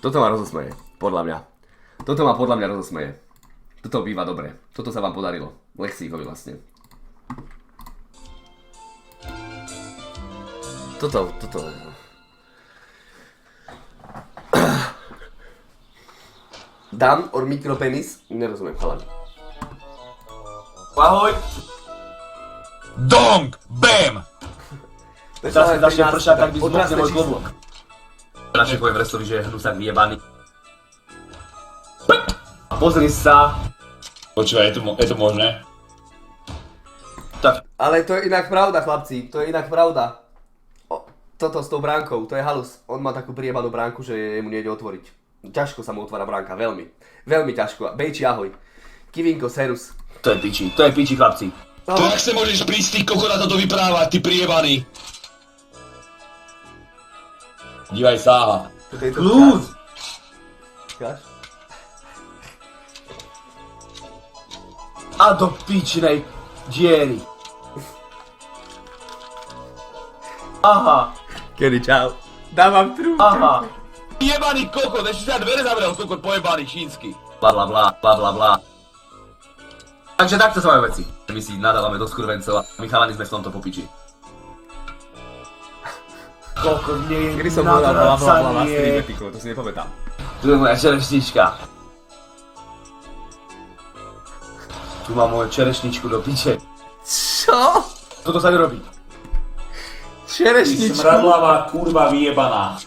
Toto ma rozosmeje, podľa mňa. Toto ma podľa mňa rozosmeje. Toto býva dobre. Toto sa vám podarilo. Lexíkovi vlastne. Toto. Dam or mikropenis? Nerozumiem, chalani. Ahoj! Dong! Bam! Teraz sa začne pršať, tak by zmokne môj klobúk. Radšej poviem Restovi, že je hnusák vyjebaný. Pozri sa. Počúvaj, je to možné? Tak, Ale to je inak pravda, chlapci. To je inak pravda. Toto s tou bránkou, to je halus. On má takú priebanú bránku, že mu nejde otvoriť. Ťažko sa mu otvára bránka, veľmi. Veľmi ťažko. Bejči, ahoj. Kivinko, serus. to je piči chlapci. To jak sa môžeš prísť ty koko na toto vyprávať, ty priebaný? Dívaj sáha. Kľúč! Kaš? A do pičinej diery. Aha, Kedy, čau. Dávam trúb. aha. Jebaný kokot, ešte sa dvere zavrel, kokot pojebaný čínsky. Bla bla bla, bla bla bla. Takže takto sa majú veci. My si nadávame do skurvencov a my chalani sme v tomto popiči. Koľko nie je Kedy som povedal bla bla bla na navracanie. streame, piko, to si nepamätám. Tu je moja čerešnička. Tu mám moju čerešničku do piče. Čo? Toto sa nerobí. Čerešničku? Smradlavá kurva vyjebaná.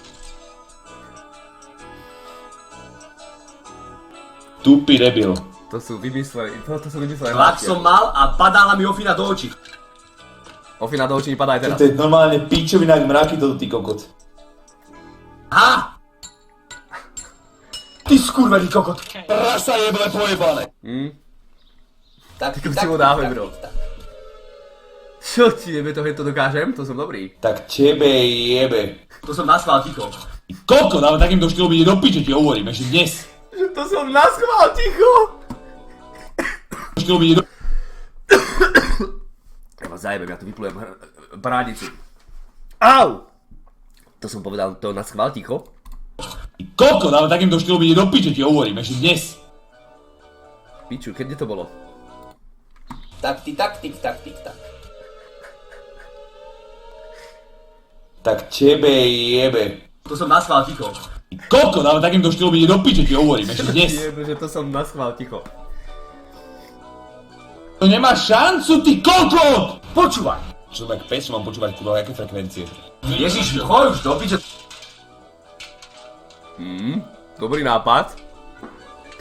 Tupý debil. To sú vymyslené, to sú vymyslené. Tlak som mal a padala mi ofina do očí. Ofina do očí mi padá aj teraz. To je normálne pičovina jak mraky toto, ty kokot. Ha! Ty skurvený kokot. Rasa jeble pojebané. Tak, Ty si mu dáme, bro. Čo ti jebe, to dokážem? To som dobrý. Tak tebe jebe. To som naschvál ticho. Kokot, ale takýmto štýlom ide do piče, ti hovorím, ešte dnes. Že to som naschvál, ticho! Štýlom ide do... Ja vás zajebem, ja tu vyplujem bránicu. Au! To som povedal, to naschvál, ticho. Kokot, ale takýmto štýlom ide do piče, ti hovorím, ešte dnes. Piču, kde to bolo? Tak, tik, tak. Tak tebe jebe. To som naschvál ticho. Kokot, ale takýmto štýlom ide do piče, ti hovorím, ešte dnes. Jebe, že to som naschvál, ticho. To nemá šancu, ty kokot! Počúvaj. Človek pes, mám počúvať kurva, aké frekvencie. Ježiš, choď už do piče. Dobrý nápad.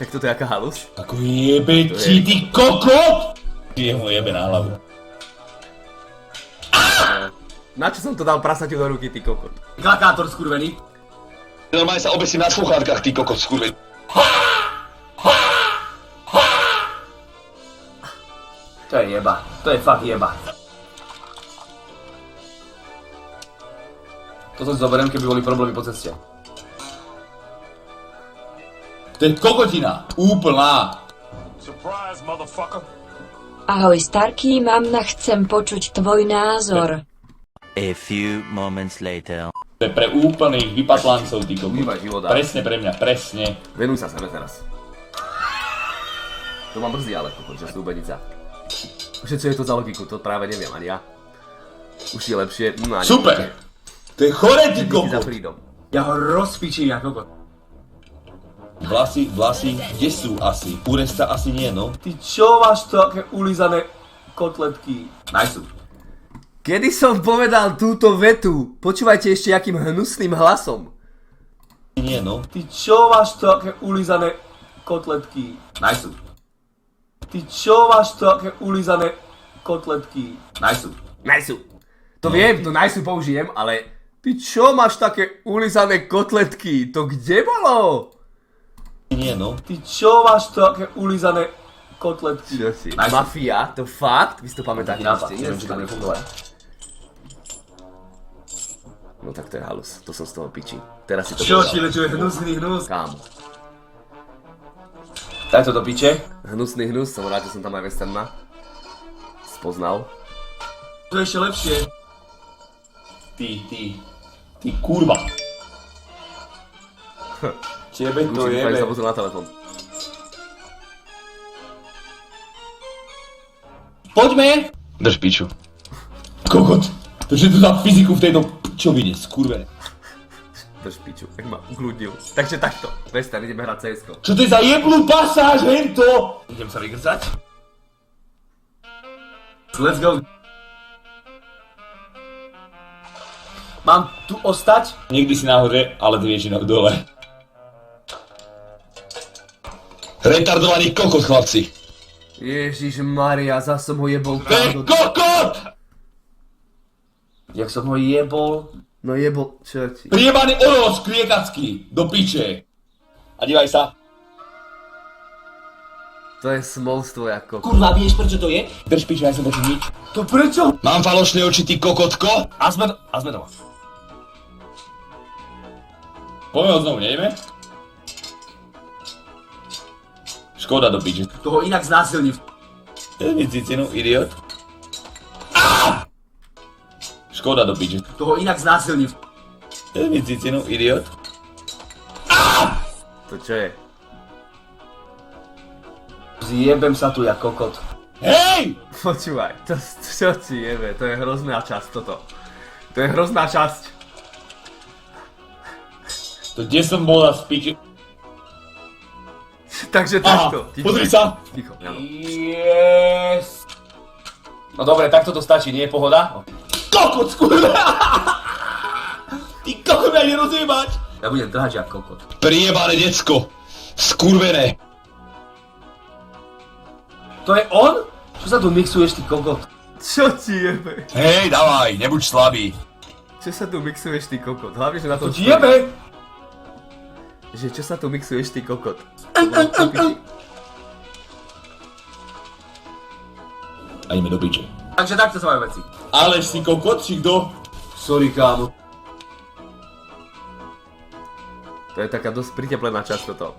Tak toto je aká halus? Ako jebe ti, ty kokot! Ty mu jebe na hlavu. Na čo som to dal prasaťu do ruky, ty kokot? Klakátor skurvený. Normálne sa obesím na sluchátkach, ty kokot, skurveň. To je jeba. To je fakt jeba. Toto si zoberiem, keby boli problémy po ceste. To je kokotina, úplná. Ahoj Starký, mamna, chcem počuť tvoj názor. A few moments later. To je pre úplných vypatlancov, ty kokot. Bývaj života. Presne pre mňa, presne. Venuj sa sebe teraz. To mám brzí, ale kokot, že stúbenica. Že čo je to za logiku, to práve neviem ani ja. Už je lepšie, no ani Super! nie. To je chore, ty Díky za kokot. freedom. Ja ho rozpičím, ja kokot. Vlasy, kde sú asi? Uresta asi nie, no. Ty čo máš také ulizané kotletky? Najsú. Kedy som povedal túto vetu? Počúvajte ešte akým hnusným hlasom. Nie, no. Ty čo máš také ulizané kotletky? Najsú. Ty čo máš také ulizané kotletky? Najsú. Najsu. To viem, to najsu použijem, ale... Ty čo máš také ulizané kotletky? To kde bolo? Nie, no. Ty čo máš také ulizané kotletky? Čo si? Najsu. Mafia? To fakt? Vy si to pamätáte? Nápad, ešte? neviem, či to bude fungovať. No tak to je halus, to som z toho piči. Teraz si to Čo povedal. ti lečuje hnusný hnus? Kámo. Daj to do piče. Hnusný hnus, som rád, že som tam aj westerna spoznal. To je ešte lepšie. Ty kurva. Tebe to Gucci, jebe. zabudol na telefón. Poďme! Drž piču. Kokot. To je tu za fyziku v tejto pičovine, skurvené. Drž piču, tak ma ukludnil. Takže takto, prestaň, ideme hrať CS-ko. Čo to je za jeblú pasáž, hento? Idem sa vygrcať. Let's go. Mám tu ostať? Niekdy si nahoře, ale ty väčšinou dole. Retardovaný kokot, chlapci. Ježiš Maria, zas som ho jebol. To je kokot! Jak som ho jebol? No jebol, čo ti? Priebaný oros krietacký, do piče. A dívaj sa. To je smolstvo ako. Kurva, vieš prečo to je? Drž piču, ja som počuť nič. To prečo? Mám falošné oči, ty kokotko? A sme doma. Poďme ho znovu, nejdeme? Škoda do piče. Toho inak znásilní. Vezmi cicinu, idiot. Škoda do piče. Toho inak znásilní. Vezmi cicinu, idiot. To čo je? Zjebem sa tu jak kokot. Hej! Počúvaj, to čo ti jebe, to je hrozná časť toto. To je hrozná časť. To kde som bol z piči? Takže Aha, takto. pozri sa. Ticho, áno. Yes. No dobre, takto to stačí, nie je pohoda? Kokot, skurve! Ty kokot, mňa nerozjebať! Ja budem trhať jak kokot. Priebané decko. Skurvené. To je on? Čo sa tu mixuješ, ty kokot? Čo ti jebe? Hej, davaj, nebuď slabý. Čo sa tu mixuješ ty kokot? Hlavne, že na to To ti jebe! Že čo sa tu mixuješ ty kokot? A ideme do piče. Takže takto sa majú veci. Aleš si kokot, či kto? Sorry, kámo. To je taká dosť priteplená časť toto.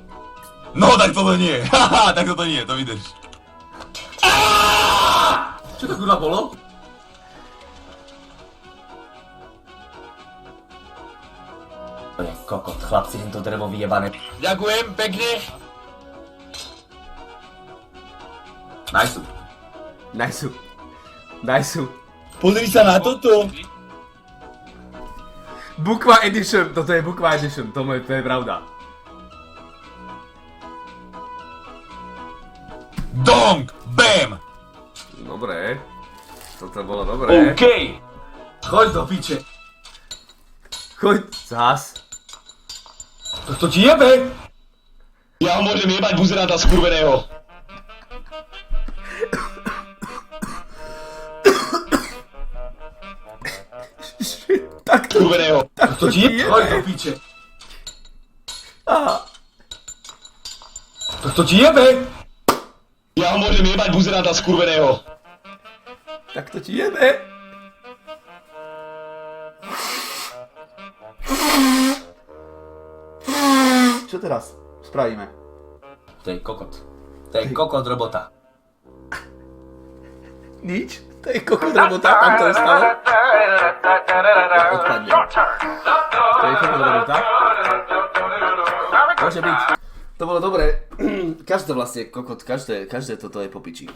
No, tak toto nie. Haha, tak toto nie, to vydrž. Čo to kurva bolo? To je kokot, chlapci, to drevo vyjebané. Ďakujem, pekne. Nice. Najsu. Najsu. Pozri sa na toto. Bukva Edition, toto je Bukva Edition, to je pravda. Dong, bam. Dobre. Toto bolo dobré. OK. Choď do piče. Choď zás. To ti jebe? Ja ho môžem jebať buzeranta skurveného. Takto. Skurveného. To ti jebe? Choď do piče. To ti jebe? Ja ho môžem jebať buzeranta skurveného. Tak to ti jebe. Čo teraz spravíme? To je kokot. To je kokot robota. Nič? To je kokot robota, tam to ostalo. Ja odpadnem. To je kokot robota. Môže byť. To bolo dobré. Každé vlastne kokot, každé toto je po piči.